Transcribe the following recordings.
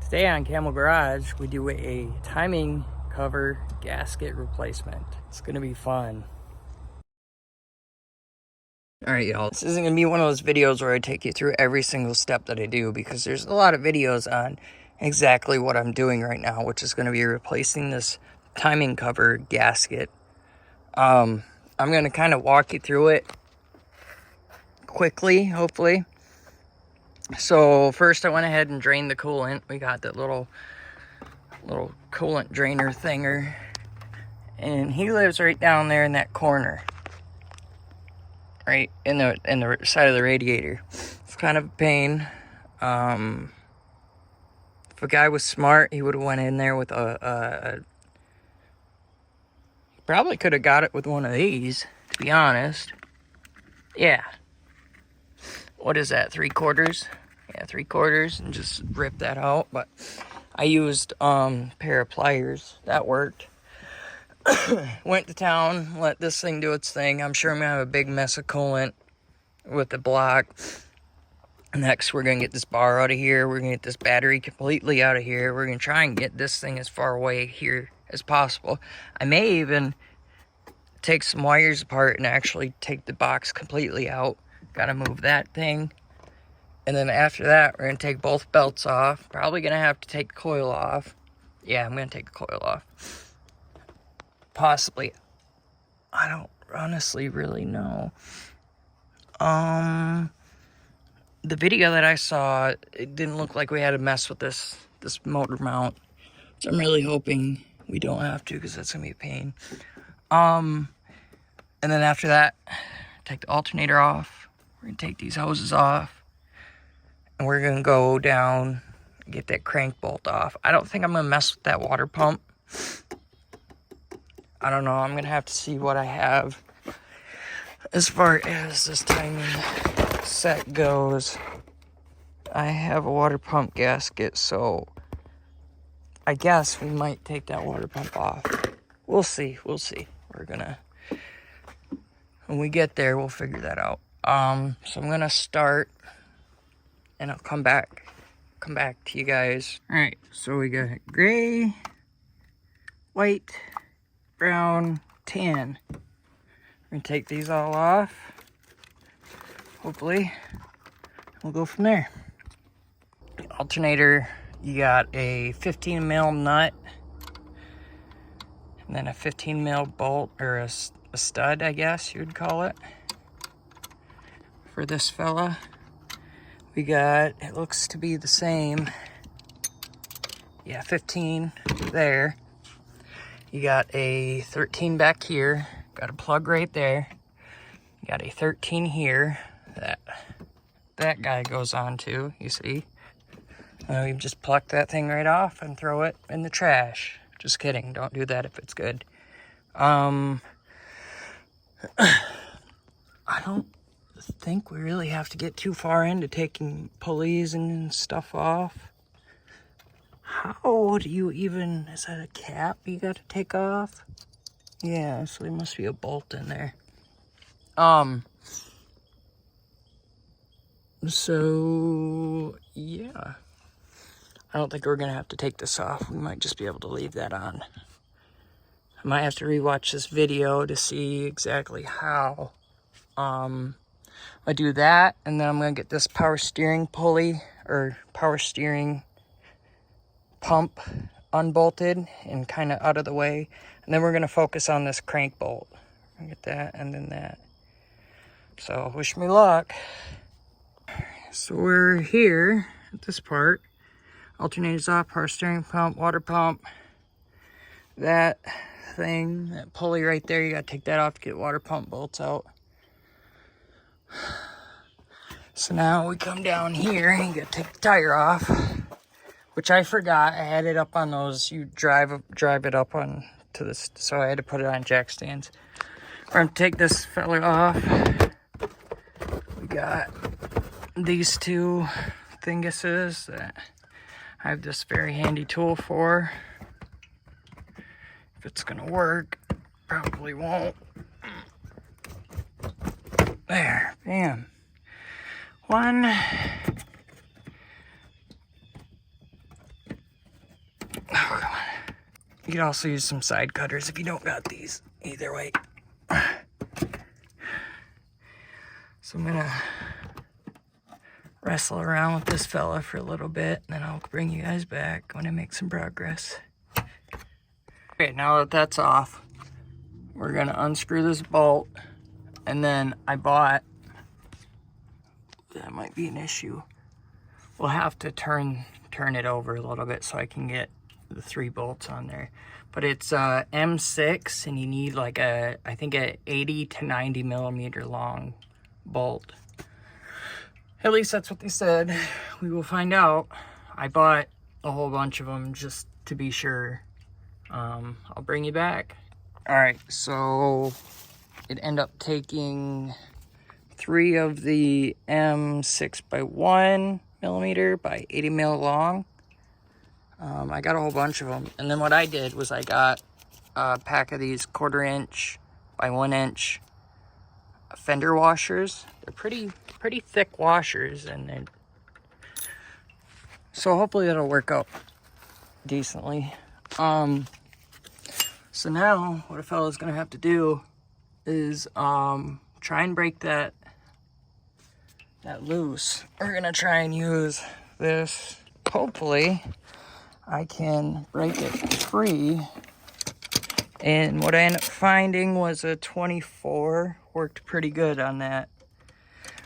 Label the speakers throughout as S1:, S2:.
S1: Today on Camel Garage, we do a timing cover gasket replacement. It's gonna be fun. All right, y'all. This isn't gonna be one of those videos where I take you through every single step that I do, because there's a lot of videos on exactly what I'm doing right now, which is gonna be replacing this timing cover gasket. I'm gonna kind of walk you through it quickly, hopefully. So first I went ahead and drained the coolant. We got that little coolant drainer thinger, and he lives right down there in that corner, right in the side of the radiator. It's kind of a pain. If a guy was smart, he would have went in there with probably could have got it with one of these, to be honest. Yeah, what is that, 3/4? Yeah, 3/4, and just rip that out. But I used pair of pliers. That worked. Went to town, let this thing do its thing. I'm sure I'm gonna have a big mess of coolant with the block. Next, we're gonna get this bar out of here. We're gonna get this battery completely out of here. We're gonna try and get this thing as far away here as possible. I may even take some wires apart and actually take the box completely out. Gotta move that thing. And then after that, we're gonna take both belts off. Probably gonna have to take the coil off. Yeah, I'm gonna take the coil off. Possibly. I don't honestly really know. The video that I saw, it didn't look like we had to mess with this motor mount. So I'm really hoping we don't have to, because that's gonna be a pain. And then after that, take the alternator off. We're gonna take these hoses off, and we're gonna go down and get that crank bolt off. I don't think I'm gonna mess with that water pump. I don't know. I'm gonna have to see what I have as far as this timing set goes. I have a water pump gasket, so I guess we might take that water pump off. We'll see. We'll see. When we get there, we'll figure that out. So I'm gonna start, and I'll come back to you guys. All right. So we got gray, white, brown, tan. We're gonna take these all off. Hopefully, we'll go from there. Alternator, you got a 15 mil nut, and then a 15 mil bolt, or a stud, I guess you would call it, for this fella. We got, it looks to be the same. Yeah, 15 there. You got a 13 back here. Got a plug right there. You got a 13 here. That guy goes on to, you see. You just pluck that thing right off and throw it in the trash. Just kidding. Don't do that if it's good. I don't think we really have to get too far into taking pulleys and stuff off. How do you even, is that a cap you got to take off? Yeah, so there must be a bolt in there. So yeah, I don't think we're gonna have to take this off. We might just be able to leave that on. I might have to rewatch this video to see exactly how. I do that, and then I'm gonna get this power steering pulley, or power steering pump, unbolted and kind of out of the way, and then we're gonna focus on this crank bolt. Get that, and then that. So wish me luck. So we're here at this part. Alternator's off, power steering pump, water pump. That thing, that pulley right there, you gotta take that off to get water pump bolts out. So now we come down here and you gotta take the tire off, which I forgot. I had it up on those, you drive it up on to this, so I had to put it on jack stands. We're gonna take this fella off. We got these two thinguses that I have this very handy tool for. If it's gonna work, probably won't. There, bam. One. You could also use some side cutters if you don't got these. Either way. So I'm gonna wrestle around with this fella for a little bit, and then I'll bring you guys back when I make some progress. Okay, now that that's off, we're gonna unscrew this bolt, and then I bought, that might be an issue. We'll have to turn it over a little bit so I can get the 3 bolts on there. But it's M6, and you need like I think a 80 to 90 millimeter long bolt. At least that's what they said. We will find out. I bought a whole bunch of them just to be sure. I'll bring you back. All right, so it ended up taking 3 of the M6 by 1 millimeter by 80 mil long. I got a whole bunch of them, and then what I did was I got a pack of these 1/4 inch by 1 inch fender washers. They're pretty thick washers, and so hopefully that'll work out decently. So now what a fella's gonna have to do is try and break that loose. We're gonna try and use this. Hopefully I can break it free. And what I ended up finding was a 24. Worked pretty good on that.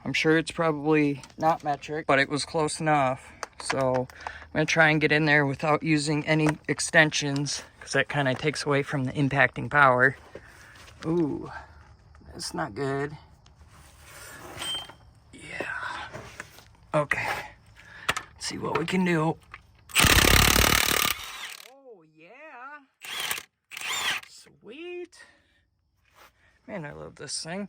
S1: I'm sure it's probably not metric, but it was close enough. So I'm gonna try and get in there without using any extensions, because that kind of takes away from the impacting power. Ooh, that's not good. Yeah. Okay. Let's see what we can do. Oh, yeah. Sweet. Man, I love this thing.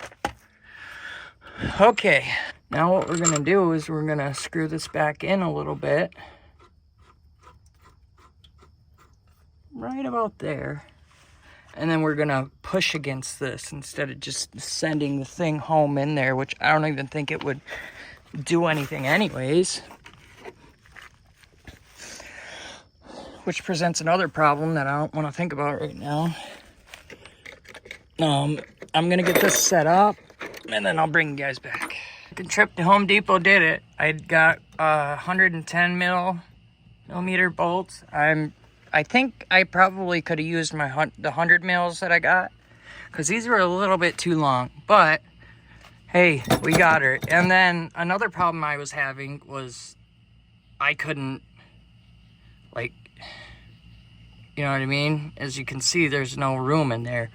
S1: Okay. Now what we're going to do is we're going to screw this back in a little bit. Right about there. And then we're going to push against this instead of just sending the thing home in there, which I don't even think it would do anything anyways. Which presents another problem that I don't want to think about right now. I'm going to get this set up, and then I'll bring you guys back. The trip to Home Depot did it. I got 110 millimeter bolts. I think I probably could have used the 100 mils that I got, because these were a little bit too long. But hey, we got her. And then another problem I was having was I couldn't, like, you know what I mean? As you can see, there's no room in there.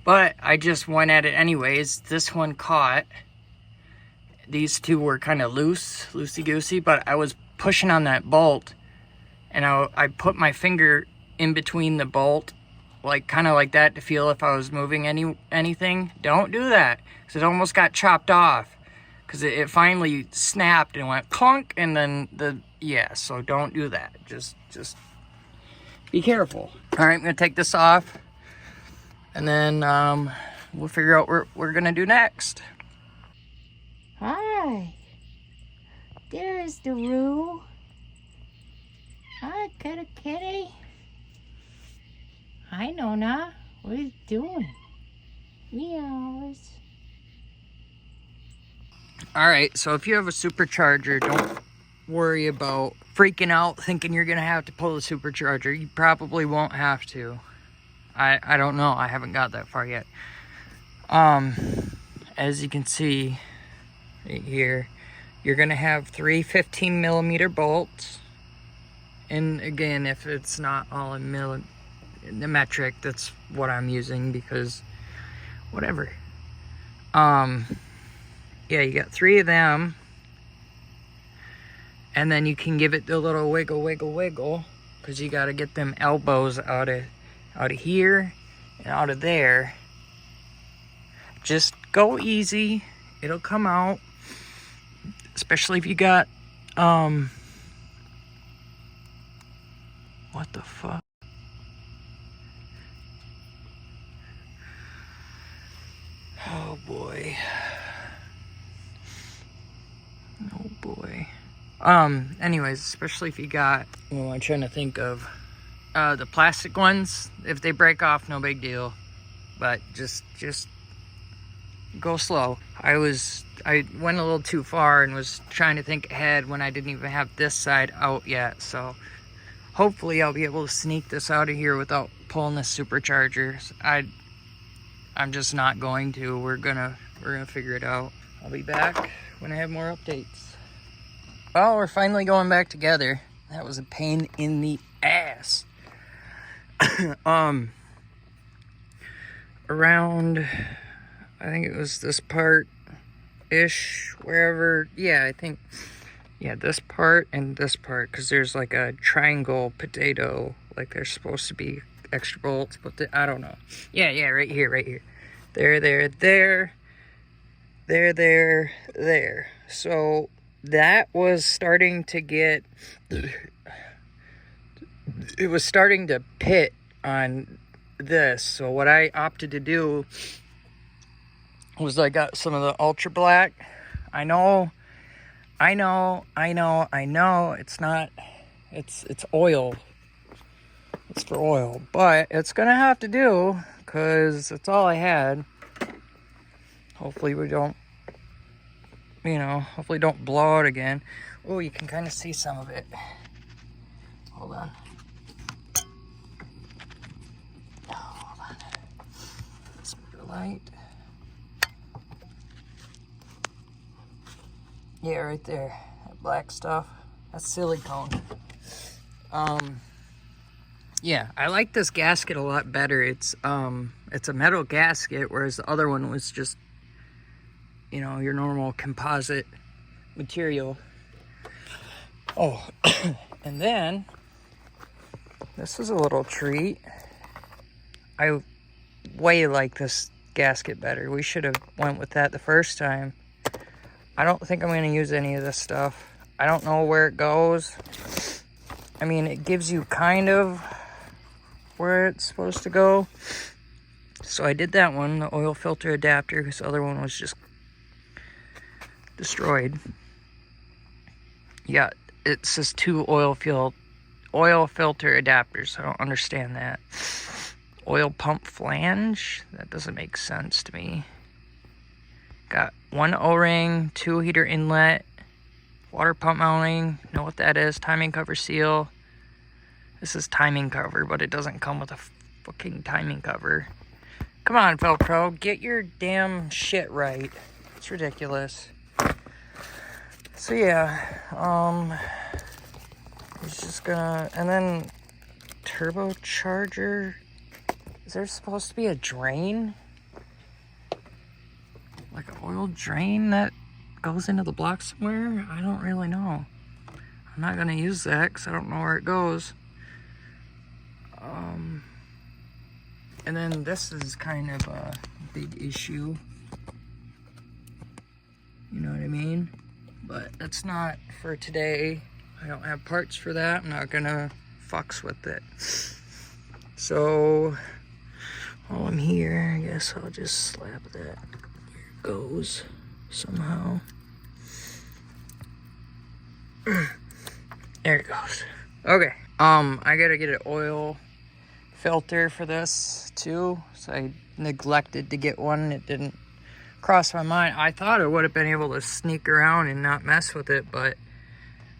S1: But I just went at it anyways. This one caught. These two were kind of loosey-goosey, but I was pushing on that bolt, and I put my finger in between the bolt, like kind of like that, to feel if I was moving anything. Don't do that, because it almost got chopped off, because it finally snapped and went clunk, and then so don't do that. Just be careful. All right, I'm gonna take this off, and then we'll figure out what we're gonna do next.
S2: Hi, there's the Roo. Hi, kitty. Hi, Nona. What are you doing? Meows.
S1: All right, so if you have a supercharger, don't worry about freaking out thinking you're gonna have to pull the supercharger. You probably won't have to. I don't know. I haven't got that far yet. As you can see right here, you're gonna have 3 15 millimeter bolts. And again, if it's not all in the metric, that's what I'm using, because whatever. Yeah, you got 3 of them, and then you can give it the little wiggle, because you got to get them elbows out of here and out of there. Just go easy, it'll come out, especially if you got what the fuck? Oh boy. Oh boy. Anyways, especially if you got, well, I'm trying to think of The plastic ones, if they break off, no big deal. But just go slow. I went a little too far and was trying to think ahead when I didn't even have this side out yet. So hopefully I'll be able to sneak this out of here without pulling the supercharger. I'm just not going to. We're gonna figure it out. I'll be back when I have more updates. Well, we're finally going back together. That was a pain in the ass. Around, I think it was this part-ish, wherever. Yeah, I think, yeah, this part and this part, because there's like a triangle potato, like there's supposed to be extra bolts, but I don't know. Yeah, right here. There. So that was starting to get, it was starting to pit on this. So what I opted to do was I got some of the ultra black. I know it's not, it's oil. It's for oil, but it's gonna have to do because it's all I had. Hopefully we don't, hopefully don't blow out again. Oh, you can kind of see some of it. Hold on. Let's put the light. Yeah, right there. That black stuff. That's silicone. Yeah, I like this gasket a lot better. It's a metal gasket, whereas the other one was just, your normal composite material. Oh, and then this is a little treat. I way like this gasket better. We should have went with that the first time. I don't think I'm going to use any of this stuff. I don't know where it goes. I mean, it gives you kind of where it's supposed to go. So I did that one, the oil filter adapter, because the other one was just destroyed. Yeah, it says 2 oil filter adapters. I don't understand that. Oil pump flange? That doesn't make sense to me. Got 1 O-ring, 2 heater inlet, water pump mounting, know what that is, timing cover seal. This is timing cover, but it doesn't come with a fucking timing cover. Come on, Velcro, get your damn shit right. It's ridiculous. So yeah, it's just gonna, and then turbocharger. Is there supposed to be a drain? Like an oil drain that goes into the block somewhere? I don't really know. I'm not gonna use that because I don't know where it goes. And then this is kind of a big issue. You know what I mean? But that's not for today. I don't have parts for that. I'm not gonna fucks with it. So while I'm here, I guess I'll just slap that where it goes somehow. There it goes. Okay. I gotta get an oil filter for this too. So I neglected to get one. It didn't cross my mind. I thought I would have been able to sneak around and not mess with it, but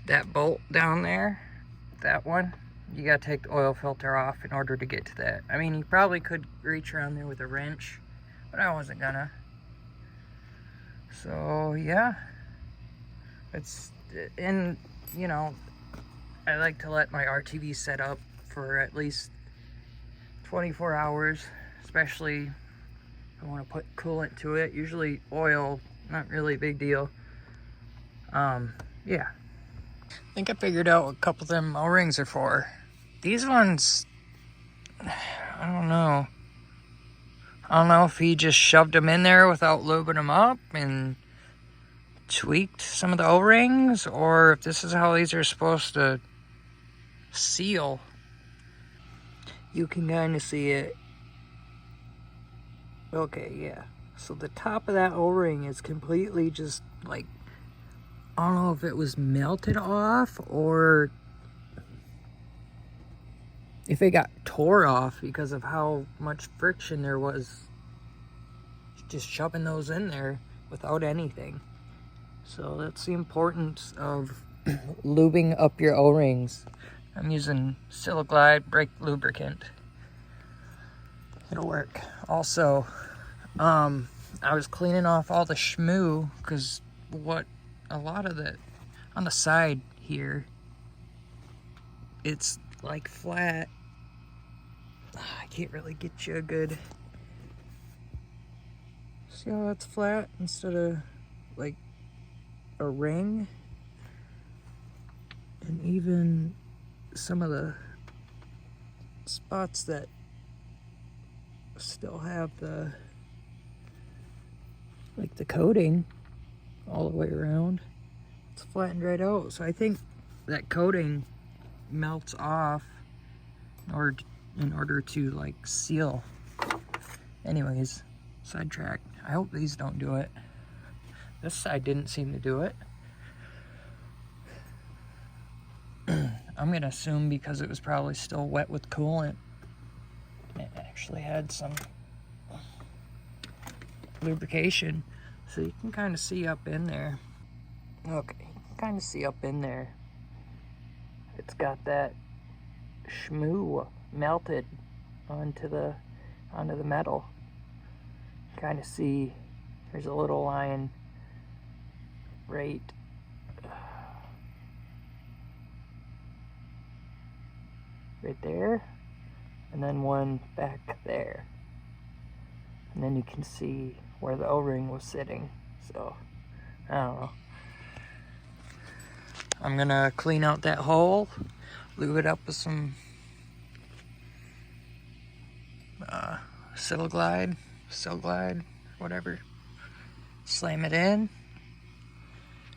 S1: that bolt down there, that one, you gotta take the oil filter off in order to get to that. I mean, you probably could reach around there with a wrench, but I wasn't gonna. So yeah, it's, and I like to let my RTV set up for at least 24 hours, especially if I want to put coolant to it. Usually oil, not really a big deal. Yeah. I think I figured out what a couple of them O-rings are for. These ones, I don't know. I don't know if he just shoved them in there without lubing them up and tweaked some of the O-rings, or if this is how these are supposed to seal. You can kind of see it. Okay, yeah. So the top of that O-ring is completely just like, I don't know if it was melted off or if it got tore off because of how much friction there was just shoving those in there without anything. So that's the importance of lubing up your O-rings. I'm using Siliglide brake lubricant. It'll work. Also, I was cleaning off all the schmoo because a lot of the on the side here, it's like flat. I can't really get you a good. See how that's flat instead of like a ring? And even some of the spots that still have the coating all the way around, it's flattened right out. So I think that coating melts off in order to like seal. Anyways, sidetrack. I hope these don't do it. This side didn't seem to do it. I'm gonna assume because it was probably still wet with coolant, it actually had some lubrication. So you can kind of see up in there. Okay, you can kind of see up in there. It's got that schmoo melted onto the metal. Kind of see there's a little line right there, and then one back there, and then you can see where the O-ring was sitting. So I don't know. I'm gonna clean out that hole, lube it up with some Siliglide, whatever. Slam it in.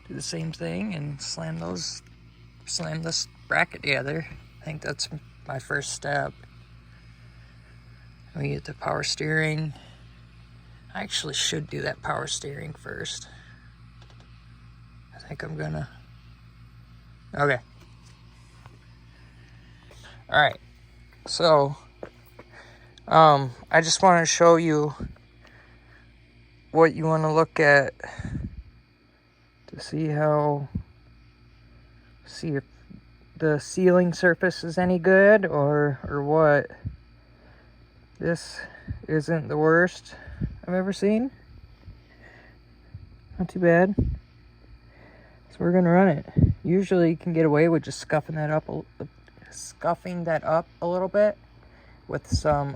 S1: Do the same thing and slam this bracket together. I think that's my first step. We get the power steering. I actually should do that power steering first. I think I'm gonna. Okay. Alright. So, I just want to show you what you want to look at to see if the sealing surface is any good or what. This isn't the worst I've ever seen. Not too bad. So we're gonna run it. Usually you can get away with just scuffing that up a little bit with some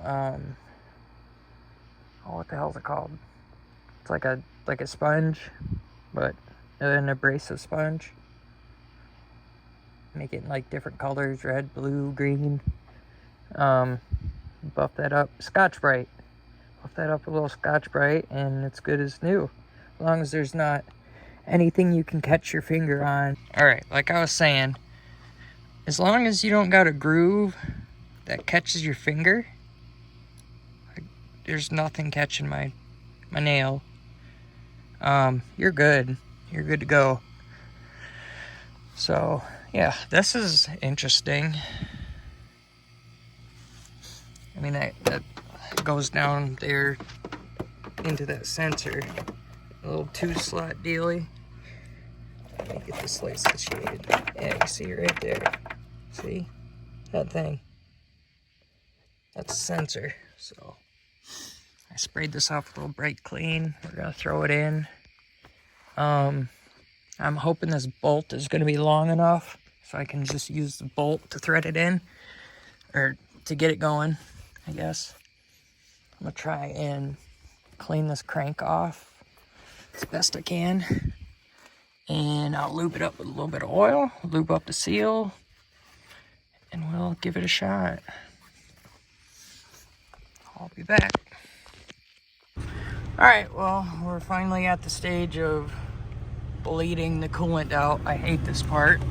S1: what the hell is it called? It's like a sponge, but an abrasive sponge. Make it in like different colors, red, blue, green. Buff that up. Scotch-Brite. Buff that up a little Scotch-Brite and it's good as new. As long as there's not anything you can catch your finger on. Alright, like I was saying, as long as you don't got a groove that catches your finger, like, there's nothing catching my nail, you're good. You're good to go. So, yeah, this is interesting. I mean, that goes down there into that sensor. A little 2-slot dealy. Let me get this light situated. Yeah, you see it right there. See? That thing. That's a sensor. So, I sprayed this off a little bright clean. We're going to throw it in. I'm hoping this bolt is going to be long enough so I can just use the bolt to thread it in. Or to get it going, I guess. I'm going to try and clean this crank off as best I can. And I'll lube it up with a little bit of oil, lube up the seal, and we'll give it a shot. I'll be back. Alright, well, we're finally at the stage of bleeding the coolant out. I hate this part.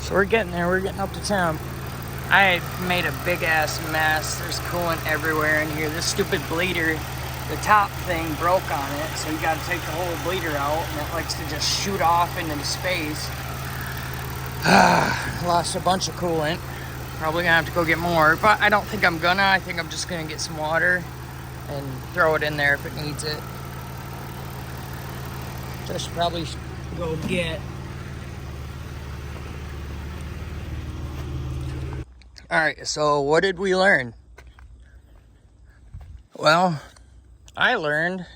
S1: So we're getting there, we're getting up to temp. I made a big ass mess. There's coolant everywhere in here. This stupid bleeder, the top thing broke on it, so you gotta take the whole bleeder out, and it likes to just shoot off into the space. Lost a bunch of coolant. Probably gonna have to go get more, but I don't think I'm gonna. I think I'm just gonna get some water and throw it in there if it needs it. Which I should probably go get. Alright, so what did we learn? Well, I learned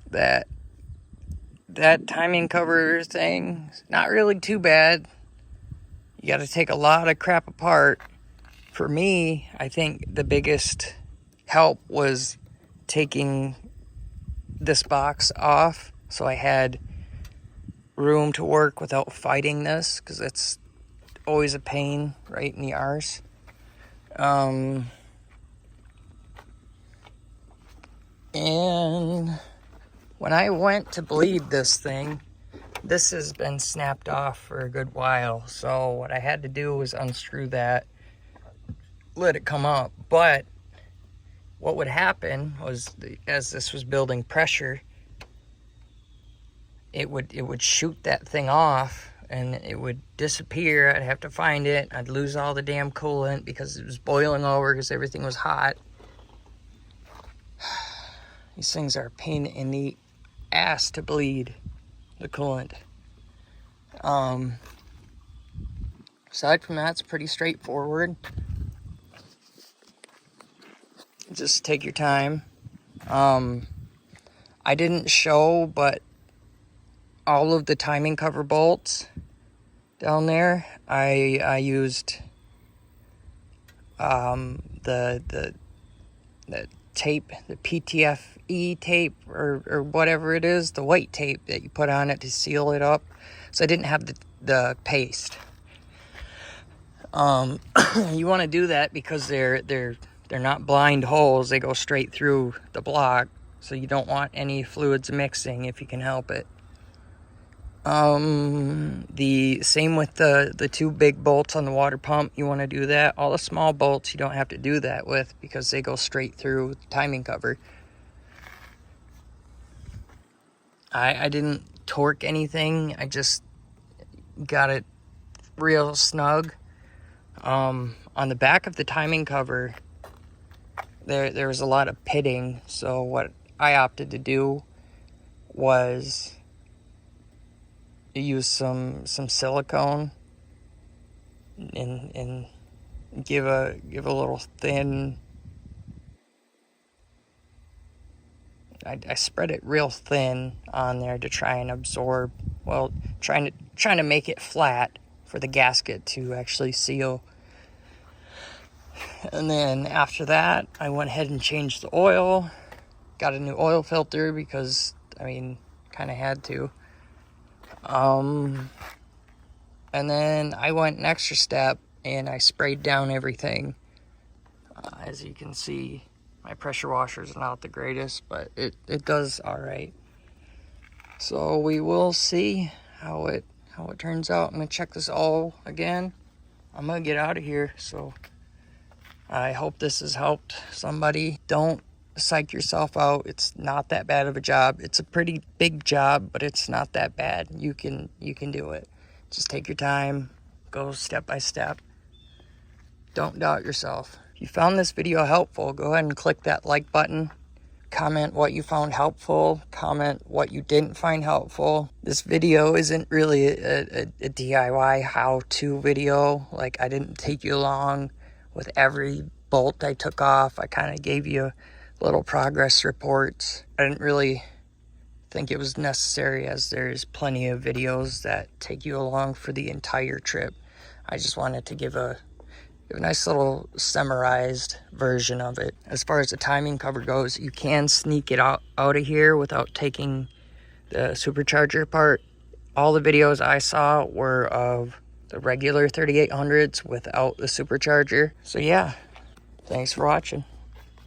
S1: that timing cover thing's not really too bad. You got to take a lot of crap apart. For me, I think the biggest help was taking this box off so I had room to work without fighting this, because it's always a pain right in the arse. And when I went to bleed this thing, this has been snapped off for a good while. So what I had to do was unscrew that, let it come up. But what would happen was, as this was building pressure, it would shoot that thing off and it would disappear. I'd have to find it. I'd lose all the damn coolant because it was boiling over because everything was hot. These things are a pain in the ass to bleed, the coolant. Aside from that, it's pretty straightforward. Just take your time. I didn't show, but all of the timing cover bolts down there, I used the tape, the PTFE tape or whatever it is, the white tape that you put on it to seal it up. So I didn't have the paste. You want to do that because they're not blind holes. They go straight through the block, so you don't want any fluids mixing if you can help it. The same with the two big bolts on the water pump. You want to do that. All the small bolts you don't have to do that with because they go straight through the timing cover. I didn't torque anything. I just got it real snug. On the back of the timing cover, there was a lot of pitting. So what I opted to do was use some silicone and give a little thin. I spread it real thin on there to try and absorb. Well, trying to make it flat for the gasket to actually seal. And then after that, I went ahead and changed the oil. Got a new oil filter because, kind of had to. And then I went an extra step and I sprayed down everything. As you can see, my pressure washer is not the greatest, but it does all right. So we will see how it turns out. I'm gonna check this all again. I'm gonna get out of here. So I hope this has helped somebody. Don't psych yourself out. It's not that bad of a job. It's a pretty big job, but it's not that bad. You can do it. Just take your time. Go step by step. Don't doubt yourself. If you found this video helpful, go ahead and click that like button. Comment what you found helpful. Comment what you didn't find helpful. This video isn't really a DIY how-to video. Like, I didn't take you along with every bolt I took off. I kind of gave you little progress reports. I didn't really think it was necessary, as there's plenty of videos that take you along for the entire trip. I just wanted to give a nice little summarized version of it. As far as the timing cover goes, you can sneak it out of here without taking the supercharger apart. All the videos I saw were of the regular 3800s without the supercharger. So yeah, thanks for watching.